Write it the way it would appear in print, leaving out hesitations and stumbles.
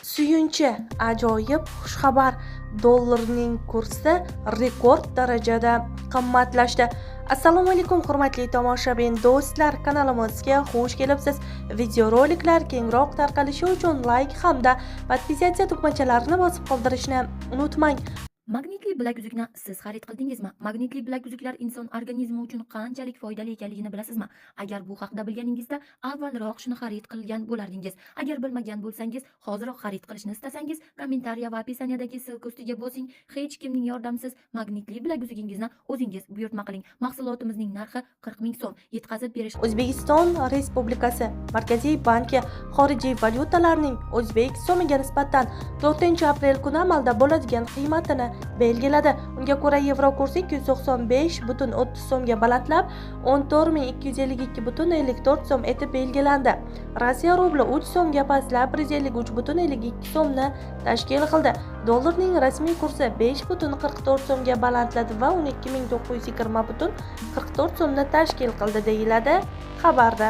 Suyunchi, ajoyib xushxabar. Dollarning kursi rekord darajada qimmatlashdi. Assalomu alaykum hurmatli tomoshabin do'stlar, kanalimizga xush kelibsiz. Videoroliklar kengroq tarqalishi uchun like hamda podpisatsiya tugmachalarini bosib qoldirishni unutmang. Magnitli bilaguzukni siz xarid qildingizmi? Magnitli bilaguzuklar inson organizmi uchun qanchalik foydali ekanligini bilasizmi? Agar bu haqida bilganingizda avvalroq shuni xarid qilgan bo'lardingiz. Agar bilmagan bo'lsangiz, hoziroq xarid qilishni istasangiz, kommentariya va opisiyaniyadagi ssilka ustiga bosing. Hech kimning yordamisiz magnitli bilaguzugingizni o'zingiz buyurtma qiling. Mahsulotimizning narxi 40 ming so'm. Yetkazib berish. O'zbekiston Respublikasi Markaziy banki xorijiy valyutalarning o'zbek so'miga nisbatan 4-aprel kuni amalda bo'ladigan qiymatini belgiladi. Unga ko'ra yevro kursi 295,30 so'mga balandlab, 14.252,54 so'm etib belgilandi. Rossiya rubli 3 so'mga pastlab, 153,52 so'mni tashkil qildi. Dollarning rasmiy kursi 5,44 so'mga balandladi va 12.920,44 so'mni tashkil qildi deyiladi xabarda.